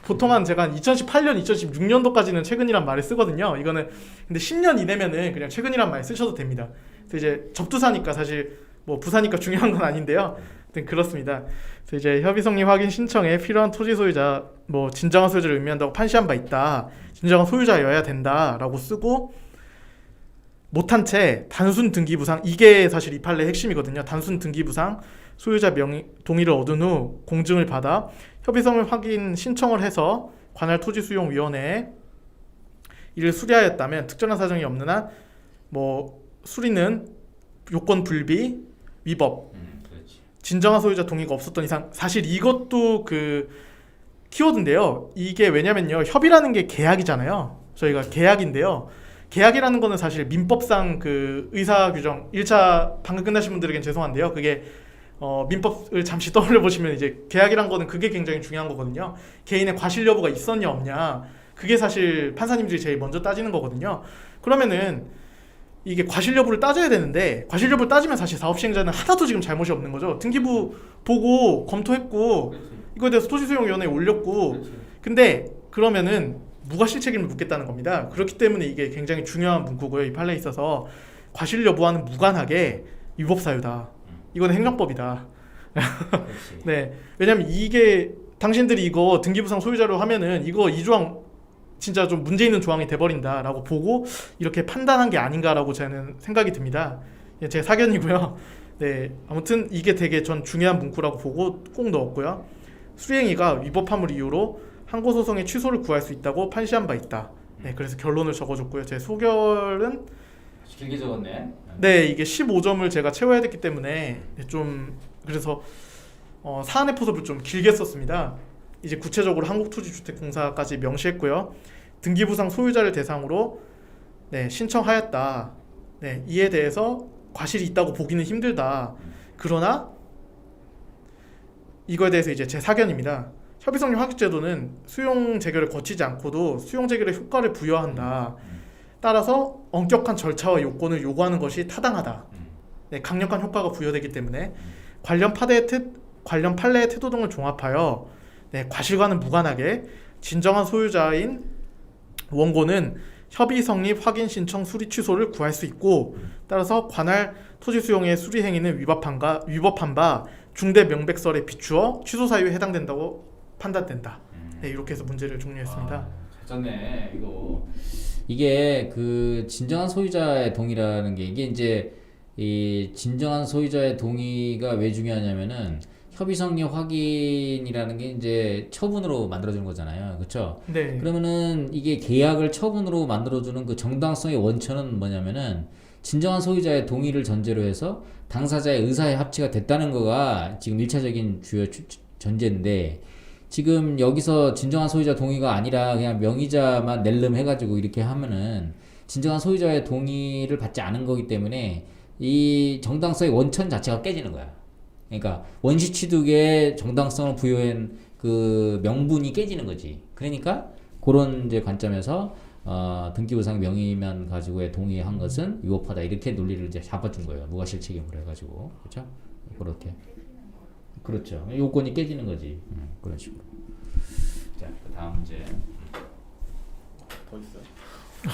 보통 한 제가 한 2018년, 2016년도까지는 최근이란 말을 쓰거든요. 이거는 근데 10년 이내면은 그냥 최근이란 말 쓰셔도 됩니다. 그래서 이제 접두사니까 사실 뭐 부사니까 중요한 건 아닌데요. 아무튼 그렇습니다. 그래서 이제 협의 성립 확인 신청에 필요한 토지 소유자 뭐 진정한 소유자를 의미한다고 판시한 바 있다. 진정한 소유자여야 된다라고 쓰고 못한 채 단순 등기 부상 이게 사실 이 판례의 핵심이거든요. 단순 등기 부상 소유자 동의를 얻은 후 공증을 받아 협의성을 확인 신청을 해서 관할 토지 수용 위원회에 이를 수리하였다면 특정한 사정이 없는 한 뭐 수리는 요건 불비 위법
그렇지.
진정한 소유자 동의가 없었던 이상 사실 이것도 그 키워드인데요. 이게 왜냐면요. 협의라는 게 계약이잖아요. 저희가 계약인데요. 계약이라는 거는 사실 민법상 그 의사 규정 1차 방금 끝나신 분들에겐 죄송한데요. 그게 민법을 잠시 떠올려 보시면 이제 계약이란 거는 그게 굉장히 중요한 거거든요. 개인의 과실 여부가 있었냐 없냐. 그게 사실 판사님들이 제일 먼저 따지는 거거든요. 그러면은 이게 과실 여부를 따져야 되는데 과실 여부를 따지면 사실 사업 시행자는 하나도 지금 잘못이 없는 거죠. 등기부 보고 검토했고
그렇지.
이거에 대해서 토지수용위원회에 올렸고
그렇지.
근데 그러면은 무과실 책임을 묻겠다는 겁니다. 그렇기 때문에 이게 굉장히 중요한 문구고요. 이 판례에 있어서 과실 여부와는 무관하게 위법 사유다. 이건 행정법이다.
그렇지.
네, 왜냐면 이게 당신들이 이거 등기부상 소유자로 하면은 이거 이 조항 진짜 좀 문제 있는 조항이 돼버린다라고 보고 이렇게 판단한 게 아닌가라고 저는 생각이 듭니다. 예, 제 사견이고요. 네, 아무튼 이게 되게 전 중요한 문구라고 보고 꼭 넣었고요. 수행위가 위법함을 이유로 항고 소송의 취소를 구할 수 있다고 판시한 바 있다. 네, 그래서 결론을 적어줬고요. 제 소결은
길게 적었네.
네, 이게 15점을 제가 채워야 됐기 때문에 좀 그래서 사안의 포섭을 좀 길게 썼습니다. 이제 구체적으로 한국토지주택공사까지 명시했고요. 등기부상 소유자를 대상으로 네, 신청하였다. 네, 이에 대해서 과실이 있다고 보기는 힘들다. 그러나 이거에 대해서 이제 제 사견입니다. 협의성립 확익제도는 수용 재결을 거치지 않고도 수용 재결의 효과를 부여한다. 따라서 엄격한 절차와 요건을 요구하는 것이 타당하다. 네, 강력한 효과가 부여되기 때문에 관련 판례의 태도 등을 종합하여 네, 과실과는 무관하게 진정한 소유자인 원고는 협의 성립 확인 신청 수리 취소를 구할 수 있고 따라서 관할 토지 수용의 수리 행위는 위법한 바 중대 명백설에 비추어 취소 사유에 해당된다고 판단된다. 네, 이렇게 해서 문제를 종료했습니다.
잘 썼네 이거. 이게 그 진정한 소유자의 동의라는 게 이게 이제 이 진정한 소유자의 동의가 왜 중요하냐면은 협의 성립 확인이라는 게 이제 처분으로 만들어주는 거잖아요, 그렇죠?
네.
그러면은 이게 계약을 처분으로 만들어주는 그 정당성의 원천은 뭐냐면은 진정한 소유자의 동의를 전제로 해서 당사자의 의사의 합치가 됐다는 거가 지금 1차적인 주요 전제인데 지금 여기서 진정한 소유자 동의가 아니라 그냥 명의자만 낼름 해가지고 이렇게 하면은 진정한 소유자의 동의를 받지 않은 거기 때문에 이 정당성의 원천 자체가 깨지는 거야. 그러니까 원시 취득의 정당성을 부여한 그 명분이 깨지는 거지. 그러니까 그런 이제 관점에서 등기부상 명의만 가지고의 동의한 것은 위법하다 이렇게 논리를 이제 잡아준 거예요. 무과실 책임으로 해가지고 그렇죠? 그렇게 그렇죠. 요건이 깨지는 거지. 그런 식으로. 자, 그 다음 문제.
더 있어요?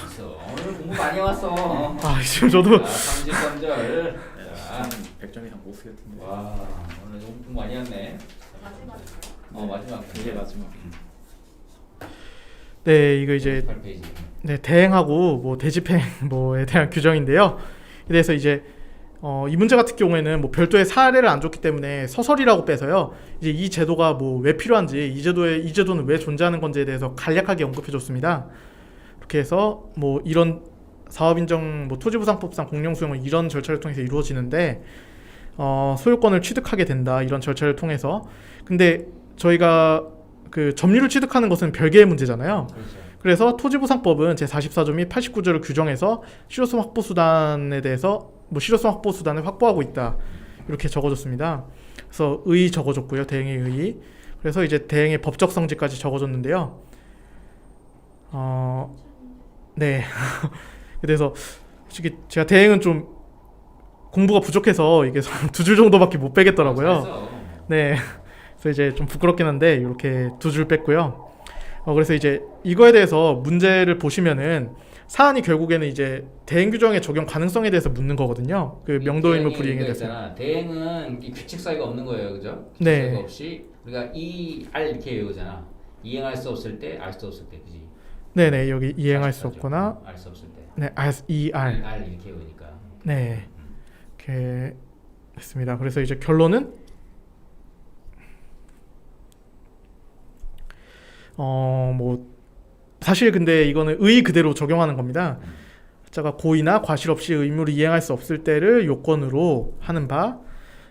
있어. 오늘 공부 많이 왔어.
지금 저도
33절.
한 100점 이상 못 쓰겠던데.
와, 오늘 공부 많이 왔네. 마지막.
이게 마지막.
네, 이거 이제
8페이지.
네, 대행하고 뭐 대집행 뭐에 대한 규정인데요. 그래서 이제 이 문제 같은 경우에는 뭐 별도의 사례를 안 줬기 때문에 서설이라고 빼서요. 이제 이 제도가 뭐 왜 필요한지, 이 제도는 왜 존재하는 건지에 대해서 간략하게 언급해 줬습니다. 이렇게 해서 뭐 이런 사업인정 뭐 토지부상법상 공영수용은 이런 절차를 통해서 이루어지는데 소유권을 취득하게 된다. 이런 절차를 통해서. 근데 저희가 그 점유를 취득하는 것은 별개의 문제잖아요.
그렇죠.
그래서 토지부상법은 제44조 및 89조를 규정해서 실효성 확보 수단에 대해서 뭐 실효성 확보 수단을 확보하고 있다. 이렇게 적어줬습니다. 그래서 의 적어줬고요. 대행의 의. 그래서 이제 대행의 법적 성질까지 적어줬는데요. 네. 그래서 솔직히 제가 대행은 좀 공부가 부족해서 이게 2줄 정도밖에 못 빼겠더라고요.
잘했어.
네. 그래서 이제 좀 부끄럽긴 한데 이렇게 2줄 뺐고요. 그래서 이제 이거에 대해서 문제를 보시면은 사안이 결국에는 이제 대행 규정의 적용 가능성에 대해서 묻는 거거든요. 그 명도 의무 불이행에 대해서.
있잖아. 대행은 이 규칙 사유가 없는 거예요, 그죠? 규칙
네.
사유가 없이 우리가 ER 이렇게 외우잖아. 이행할 수 없을 때, 알 수 없을 때, 그지?
네네, 여기 이행할 수 없거나
알 수 없을 때.
네, ER.
ER 이렇게 외우니까.
네. 이렇게 했습니다. 그래서 이제 결론은 뭐 사실 근데 이거는 의 그대로 적용하는 겁니다. 자가 고의나 과실 없이 의무를 이행할 수 없을 때를 요건으로 하는 바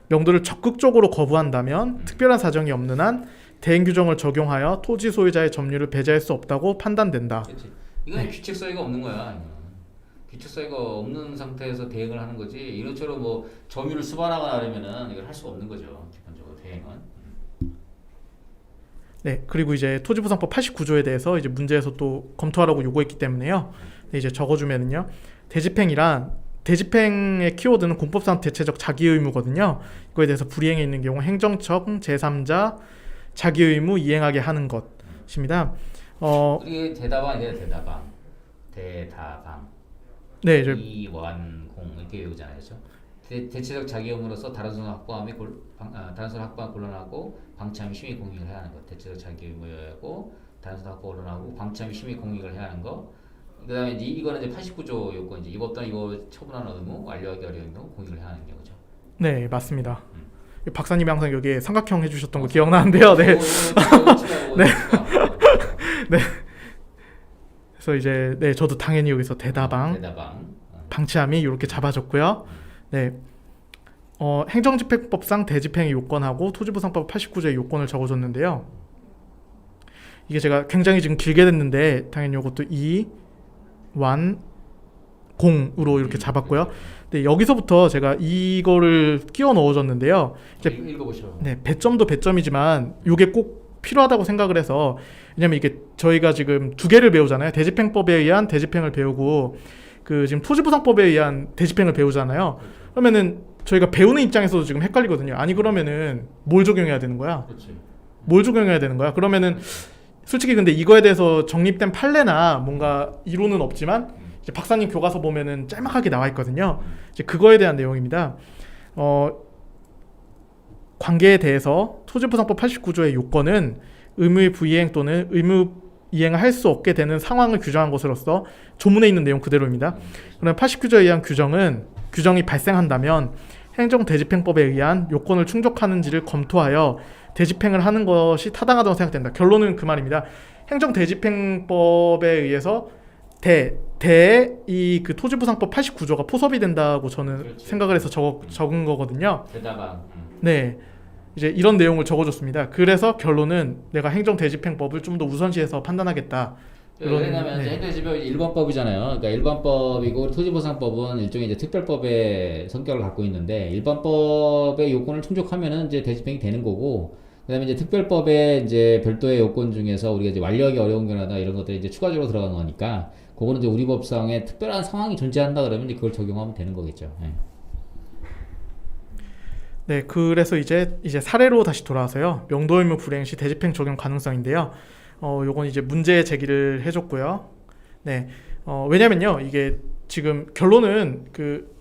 명도를 적극적으로 거부한다면 특별한 사정이 없는 한 대행 규정을 적용하여 토지 소유자의 점유를 배제할 수 없다고 판단된다.
그렇지. 이건 규칙 사유가 없는 거야. 규칙 사유가 없는 상태에서 대행을 하는 거지. 이런처럼 뭐 점유를 수반하거나 하려면은 이걸 할 수가 없는 거죠. 기본적으로 대행은.
네, 그리고 이제 토지부상법 89조에 대해서 이제 문제에서 또 검토하라고 요구했기 때문에요. 네, 이제 적어주면은요. 대집행의 키워드는 공법상 대체적 자기의무거든요. 이거에 대해서 불이행해 있는 경우 행정청 제3자 자기의무 이행하게 하는 것입니다.
이게 대다방이에요. 대다방.
네, 이제
이완공 이렇게 외우잖아요, 그렇죠? 대체적 자기 의무로서 다른 선을 확보함이 다른 선을 확보함 곤란하고 방치함이 심히 공익을 해야 하는 것. 대체적 자기 의무였고 다른 선을 확보 곤란하고 방치함이 심히 공익을 해야 하는 것. 그다음에 이거는 이제 89조 요건이지. 이거 없다면 이거 처분하는 의무, 완료하기 어려운 경우 공익을 해야 하는 경우죠.
네, 맞습니다. 박사님이 항상 여기에 삼각형 해주셨던 거 기억나는데요. 네.
네.
네. 그래서 이제 네, 저도 당연히 여기서 대다방. 방치함이 이렇게 잡아줬고요. 네. 행정집행법상 대집행의 요건하고 토지보상법 89조의 요건을 적어줬는데요. 이게 제가 굉장히 지금 길게 됐는데 당연히 이것도 공으로 이렇게 잡았고요. 네, 여기서부터 제가 이거를 끼워 넣어줬는데요. 이제
읽어보시죠.
네, 배점도 배점이지만 이게 꼭 필요하다고 생각을 해서 왜냐면 이게 저희가 지금 두 개를 배우잖아요. 대집행법에 의한 대집행을 배우고 그 지금 토지보상법에 의한 대집행을 배우잖아요. 그러면은 저희가 배우는 입장에서도 지금 헷갈리거든요. 아니 그러면은 뭘 적용해야 되는 거야?
그렇지.
뭘 적용해야 되는 거야? 그러면은 솔직히 근데 이거에 대해서 정립된 판례나 뭔가 이론은 없지만 이제 박사님 교과서 보면은 짤막하게 나와 있거든요. 이제 그거에 대한 내용입니다. 관계에 대해서 토지보상법 89조의 요건은 의무의 부이행 또는 의무 이행을 할 수 없게 되는 상황을 규정한 것으로서 조문에 있는 내용 그대로입니다. 그럼 89조에 의한 규정이 발생한다면 행정대집행법에 의한 요건을 충족하는지를 검토하여 대집행을 하는 것이 타당하다고 생각된다. 결론은 그 말입니다. 행정대집행법에 의해서 이 그 토지보상법 89조가 포섭이 된다고 저는
그렇지.
생각을 해서 적은 거거든요.
대다방.
네, 이제 이런 내용을 적어줬습니다. 그래서 결론은 내가 행정대집행법을 좀 더 우선시해서 판단하겠다.
왜냐하면
네.
행정집행 일반법이잖아요. 그러니까 일반법이고 토지보상법은 일종의 이제 특별법의 성격을 갖고 있는데 일반법의 요건을 충족하면은 이제 대집행이 되는 거고. 그다음에 이제 특별법에 이제 별도의 요건 중에서 우리가 이제 완료하기 어려운 경우나 이런 것들이 이제 추가적으로 들어가는 거니까 그거는 이제 우리 법상에 특별한 상황이 존재한다 그러면 이제 그걸 적용하면 되는 거겠죠. 네.
네, 그래서 이제 사례로 다시 돌아와서요. 명도 의무 불이행 시 대집행 적용 가능성인데요. 요건 이제 문제 제기를 해줬고요. 네, 왜냐면요, 이게 지금 결론은 그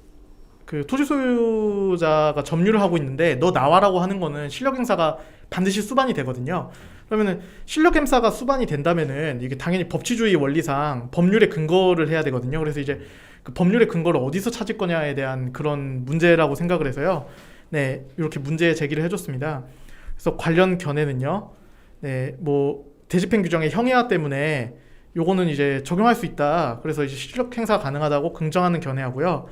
토지 소유자가 점유를 하고 있는데 너 나와라고 하는 거는 실력 행사가 반드시 수반이 되거든요. 그러면은 실력 행사가 수반이 된다면은 이게 당연히 법치주의 원리상 법률의 근거를 해야 되거든요. 그래서 이제 그 법률의 근거를 어디서 찾을 거냐에 대한 그런 문제라고 생각을 해서요. 네, 이렇게 문제 제기를 해줬습니다. 그래서 관련 견해는요, 네, 뭐 대집행 규정의 형해화 때문에 요거는 이제 적용할 수 있다. 그래서 이제 실력 행사 가능하다고 긍정하는 견해하고요.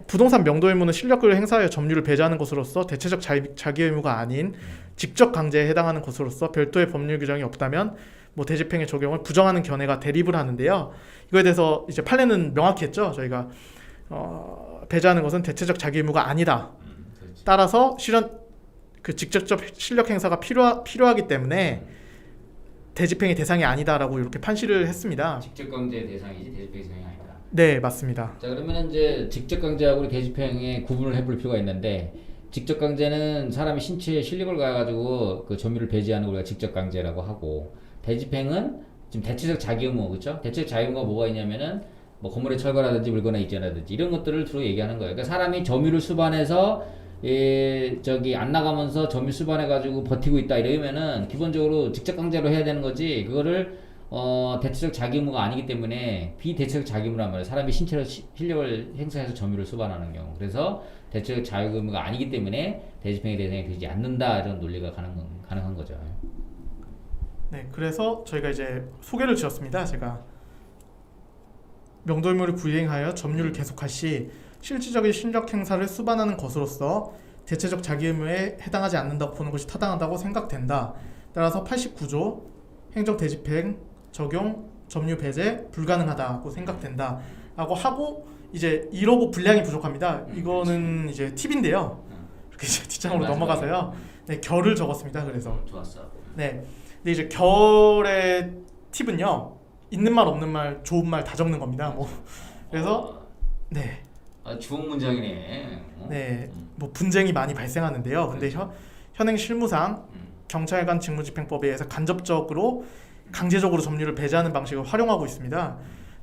부동산 명도 의무는 실력을 행사하여 점유를 배제하는 것으로서 대체적 자기 의무가 아닌 직접 강제에 해당하는 것으로서 별도의 법률 규정이 없다면 뭐 대집행의 적용을 부정하는 견해가 대립을 하는데요. 이거에 대해서 이제 판례는 명확히 했죠. 저희가 배제하는 것은 대체적 자기 의무가 아니다. 따라서 그 직접적 실력 행사가 필요하기 때문에 대집행의 대상이 아니다라고 이렇게 판시를 했습니다.
직접 강제 대상이지 대집행 대상이 아니다.
네, 맞습니다.
자, 그러면은 이제 직접 강제하고 대집행의 구분을 해볼 필요가 있는데 직접 강제는 사람이 신체에 실력을 가가지고 그 점유를 배제하는 걸 우리가 직접 강제라고 하고 대집행은 지금 대체적 자기 의무, 그렇죠? 대체적 자기 의무가 뭐가 있냐면은 뭐 건물의 철거라든지 물건의 이전이라든지 이런 것들을 주로 얘기하는 거예요. 그러니까 사람이 점유를 수반해서 안 나가면서 점유 수반해가지고 버티고 있다 이러면은 기본적으로 직접 강제로 해야 되는 거지 그거를 대체적 자기 의무가 아니기 때문에 비대체적 자기 의무란 말이에요. 사람이 신체로 실력을 행사해서 점유를 수반하는 경우. 그래서 대체적 자기 의무가 아니기 때문에 대집행의 대상이 되지 않는다 이런 논리가 가능한 거죠.
네, 그래서 저희가 이제 소개를 지었습니다. 제가 명도 의무를 부이행하여 점유를 계속할 시 실질적인 실력 행사를 수반하는 것으로서 대체적 자기 의무에 해당하지 않는다고 보는 것이 타당하다고 생각된다. 따라서 89조 행정 대집행 적용 점유 배제 불가능하다고 생각된다. 라고 하고 이제 이러고 분량이 부족합니다. 이거는 이제 팁인데요. 이렇게 이제 뒷장으로 넘어가서요. 네, 결을 적었습니다. 그래서
좋았어.
네, 근데 이제 결의 팁은요. 있는 말 없는 말 좋은 말 다 적는 겁니다. 뭐 그래서 네.
좋은 문장이네.
네, 뭐 분쟁이 많이 발생하는데요. 근데 현행 실무상 경찰관 직무집행법에 의해서 간접적으로 강제적으로 점유를 배제하는 방식을 활용하고 있습니다.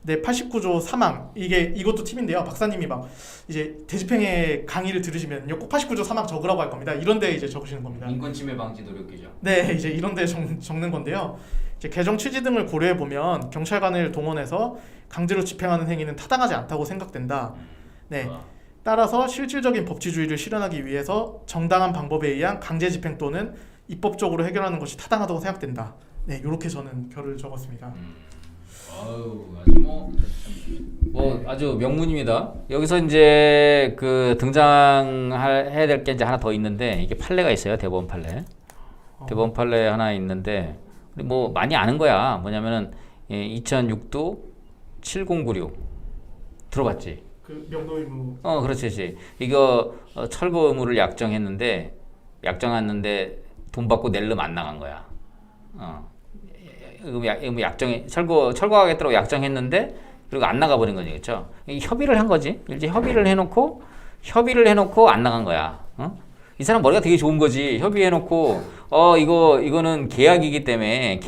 네, 89조 3항 이것도 팁인데요. 박사님이 막 이제 대집행의 강의를 들으시면요, 꼭 89조 3항 적으라고 할 겁니다. 이런데 이제 적으시는 겁니다.
인권 침해 방지 노력기죠.
네, 이제 이런데 적는 건데요. 이제 개정 취지 등을 고려해 보면 경찰관을 동원해서 강제로 집행하는 행위는 타당하지 않다고 생각된다. 네. 따라서 실질적인 법치주의를 실현하기 위해서 정당한 방법에 의한 강제 집행 또는 입법적으로 해결하는 것이 타당하다고 생각된다. 네, 이렇게 저는 결을 적었습니다.
아유, 아주 뭐 아주 명문입니다. 여기서 이제 그 등장해야 될 게 이제 하나 더 있는데, 이게 판례가 있어요. 대법원 판례. 대법원 판례 하나 있는데, 뭐 많이 아는 거야. 뭐냐면은 2006도 7096 들어봤지?
그 명도 의무.
그렇지. 이거 철거 의무를 약정했는데 돈 받고 낼름 안 나간 거야. 철거하겠다고 약정했는데 그리고 안 나가 버린 거지, 그렇죠? 협의를 한 거지. 이제 협의를 해놓고 안 나간 거야. 이 사람 머리가 되게 좋은 거지. 협의해놓고 이거는 계약이기 때문에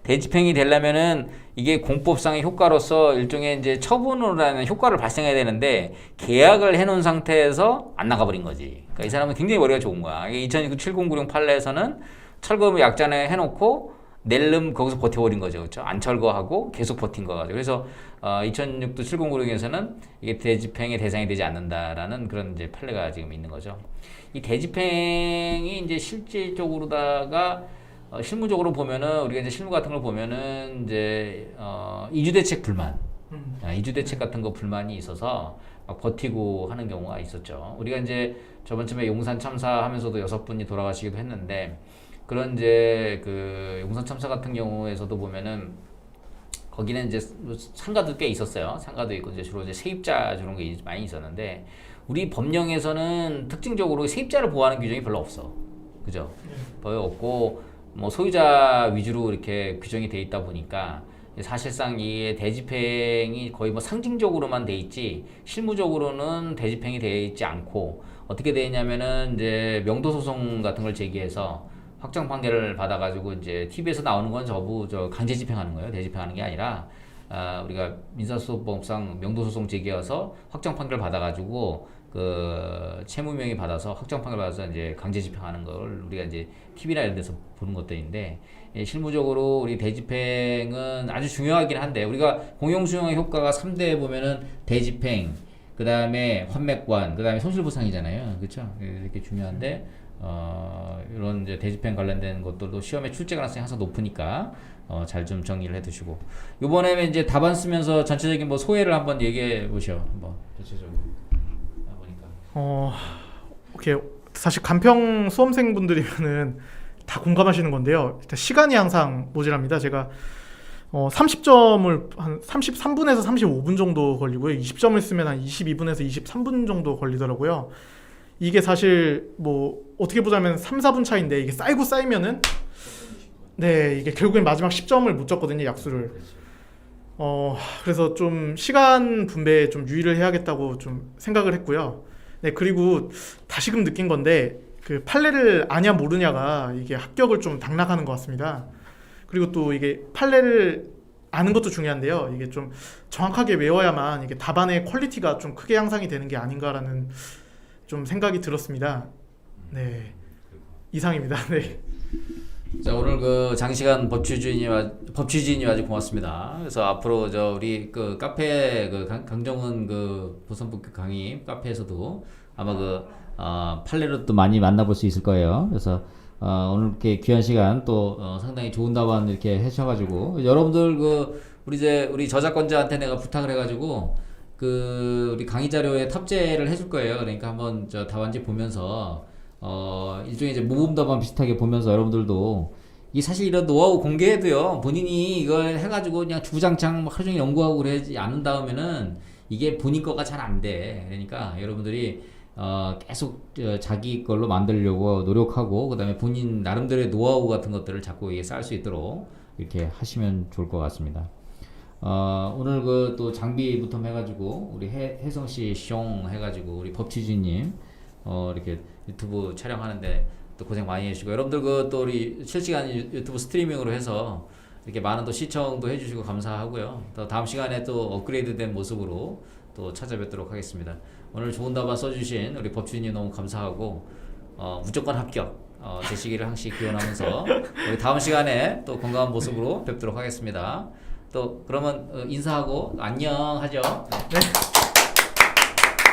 대집행이 되려면은 이게 공법상의 효과로서 일종의 이제 처분으로라는 효과를 발생해야 되는데 계약을 해놓은 상태에서 안 나가버린 거지. 그러니까 이 사람은 굉장히 머리가 좋은 거야. 2009 7096 판례에서는 철거의무 약정을 해놓고 낼름 거기서 버텨버린 거죠, 그렇죠? 안 철거하고 계속 버틴 거 가지고. 그래서 2006도 7096에서는 이게 대집행의 대상이 되지 않는다라는 그런 이제 판례가 지금 있는 거죠. 이 대집행이 이제 실질적으로다가 실무적으로 보면은 우리가 이제 실무 같은 걸 보면은 이제 이주대책 불만, 이주대책 같은 거 불만이 있어서 막 버티고 하는 경우가 있었죠. 우리가 이제 저번 주에 용산 참사하면서도 6분이 돌아가시기도 했는데, 그런 이제 그 용산 참사 같은 경우에서도 보면은 거기는 이제 상가도 꽤 있었어요. 상가도 있고 이제 주로 이제 세입자 저런 게 많이 있었는데, 우리 법령에서는 특징적으로 세입자를 보호하는 규정이 별로 없어. 그죠? 별로 없고 뭐 소유자 위주로 이렇게 규정이 돼 있다 보니까 사실상 이 대집행이 거의 뭐 상징적으로만 돼 있지 실무적으로는 대집행이 돼 있지 않고, 어떻게 돼 있냐면은 이제 명도 소송 같은 걸 제기해서 확정 판결을 받아가지고 이제 TV에서 나오는 건 저 강제 집행하는 거예요. 대집행하는 게 아니라 우리가 민사소송법상 명도소송 제기해서 확정 판결 받아가지고 그 채무명의 받아서 확정 판결 받아서 이제 강제 집행하는 걸 우리가 이제 TV나 이런 데서 보는 것들인데, 실무적으로 우리 대집행은 아주 중요하긴 한데, 우리가 공용수용의 효과가 3대 보면은 대집행, 그 다음에 환매권, 그 다음에 손실보상이잖아요. 그렇죠? 이렇게 중요한데 이런 이제 대집행 관련된 것들도 시험에 출제 가능성이 항상 높으니까 잘 좀 정리를 해두시고, 이번에 이제 답안 쓰면서 전체적인 뭐 소회를 한번 얘기해 보시오. 한번 전체적으로 보니까.
오케이. 사실 간평 수험생분들이면은 다 공감하시는 건데요. 일단 시간이 항상 모자랍니다. 제가 30점을 한 33분에서 35분 정도 걸리고요. 20점을 쓰면 한 22분에서 23분 정도 걸리더라고요. 이게 사실 뭐 어떻게 보자면 3, 4분 차이인데 이게 쌓이고 쌓이면은 네, 이게 결국엔 마지막 10점을 못 줬거든요, 약수를. 그래서 좀 시간 분배에 좀 유의를 해야겠다고 좀 생각을 했고요. 네, 그리고 다시금 느낀 건데 그 판례를 아냐 모르냐가 이게 합격을 좀 당락하는 것 같습니다. 그리고 또 이게 판례를 아는 것도 중요한데요. 이게 좀 정확하게 외워야만 이게 답안의 퀄리티가 좀 크게 향상이 되는 게 아닌가라는 좀 생각이 들었습니다. 네, 이상입니다. 네.
자, 오늘 그 장시간 법치주의님 아주 고맙습니다. 그래서 앞으로 우리 그 카페 그 강정은 그 보선법규 강의 카페에서도 아마 그 판례로 또 많이 만나볼 수 있을 거예요. 그래서 오늘 이렇게 귀한 시간 또 상당히 좋은 답안 이렇게 해주셔가지고, 여러분들 우리 저작권자한테 내가 부탁을 해가지고 우리 강의 자료에 탑재를 해줄 거예요. 그러니까 한번 저 답안지 보면서 일종의 이제 모범 답안 비슷하게 보면서 여러분들도 이 사실 이런 노하우 공개해도요, 본인이 이걸 해가지고 그냥 주구장창 하루 종일 연구하고 그러지 않은 다음에는 이게 본인 거가 잘 안 돼. 그러니까 여러분들이 계속 자기 걸로 만들려고 노력하고, 그 다음에 본인 나름대로의 노하우 같은 것들을 자꾸 이게 쌓을 수 있도록 이렇게 하시면 좋을 것 같습니다. 오늘 또 장비부터 해가지고 우리 혜성씨 숑 해가지고 우리 법치주님 이렇게 유튜브 촬영하는데 또 고생 많이 해주시고 여러분들 그 또 우리 실시간 유튜브 스트리밍으로 해서 이렇게 많은 또 시청도 해주시고 감사하고요. 또 다음 시간에 또 업그레이드된 모습으로 또 찾아뵙도록 하겠습니다. 오늘 좋은 답안 써주신 우리 법주인님 너무 감사하고 무조건 합격 되시기를 항시 기원하면서 우리 다음 시간에 또 건강한 모습으로 뵙도록 하겠습니다. 또 그러면 인사하고 안녕 하죠.
네.